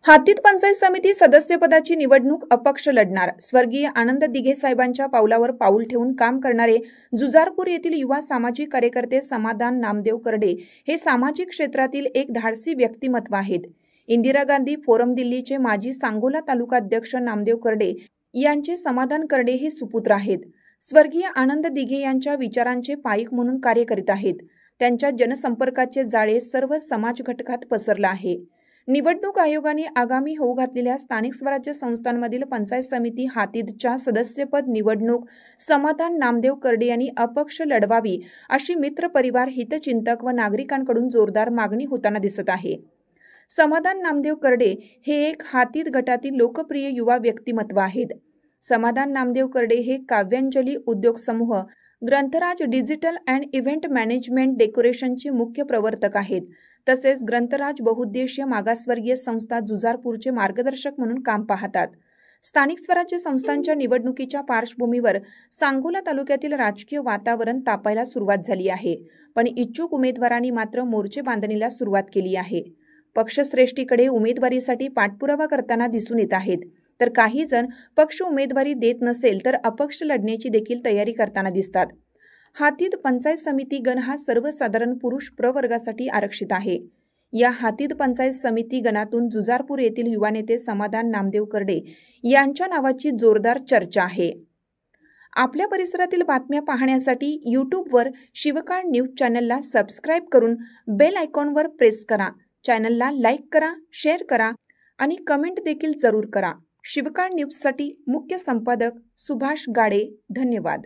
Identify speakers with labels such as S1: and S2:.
S1: हातीत पंचायत समिती सदस्यपदाची निवडणूक अपक्ष लढणार. स्वर्गीय आनंद दिघे साहेबांच्या पावलावर पाऊल ठेवून काम करणारे जुजारपूर येथील युवा सामाजिक कार्यकर्ते समाधान नामदेव करडे हे सामाजिक क्षेत्रातील एक धाडसी व्यक्तिमत्व आहेत. इंदिरा गांधी फोरम दिल्लीचे माजी सांगोला तालुका अध्यक्ष नामदेव करडे यांचे समाधान करडे हे सुपुत्र आहेत. स्वर्गीय आनंद दिघे यांच्या विचारांचे पाईक म्हणून कार्य करीत आहेत. त्यांच्या जनसंपर्काचे जाळे सर्व समाज घटकात पसरले आहे. निवडणूक आयोगाने आगामी होऊ घातलेल्या स्थानिक स्वराज्य संस्थांमधील पंचायत समिती हातीदच्या सदस्यपद निवडणूक समाधान नामदेव करडे यांनी अपक्ष लढवावी अशी मित्र परिवार, हितचिंतक व नागरिकांकडून जोरदार मागणी होताना दिसत आहे. समाधान नामदेव करडे हे एक हातीद गटातील लोकप्रिय युवा व्यक्तिमत्व आहेत. समाधान नामदेव करडे हे काव्यांजली उद्योग समूह, ग्रंथराज डिजिटल अँड इव्हेंट मॅनेजमेंट डेकोरेशनचे मुख्य प्रवर्तक आहेत. तसेच ग्रंथराज बहुउद्देशीय मागासवर्गीय संस्था जुजारपूरचे मार्गदर्शक म्हणून काम पाहतात. स्थानिक स्वराज्य संस्थांच्या निवडणुकीच्या पार्श्वभूमीवर सांगोला तालुक्यातील राजकीय वातावरण तापायला सुरुवात झाली आहे. पण इच्छुक उमेदवारांनी मात्र मोर्चे बांधणीला सुरुवात केली आहे. पक्षश्रेष्ठीकडे उमेदवारीसाठी पाठपुरावा करताना दिसून येत आहेत. तर काही जण पक्ष उमेदवारी देत नसेल तर अपक्ष लढण्याची देखील तयारी करताना दिसतात. हातीद पंचायत समिती गण हा सर्वसाधारण पुरुष प्रवर्गासाठी आरक्षित आहे. या हातीद पंचायत समिती गणातून जुजारपूर येथील युवा नेते समाधान नामदेव करडे यांच्या नावाची जोरदार चर्चा आहे. आपल्या परिसरातील बातम्या पाहण्यासाठी यूट्यूबवर शिवकाळ न्यूज चॅनलला सबस्क्राईब करून बेल आयकॉनवर प्रेस करा. चॅनलला लाईक करा, शेअर करा आणि कमेंट देखील जरूर करा. शिवकाळ न्यूजसाठी मुख्य संपादक सुभाष गाडे. धन्यवाद.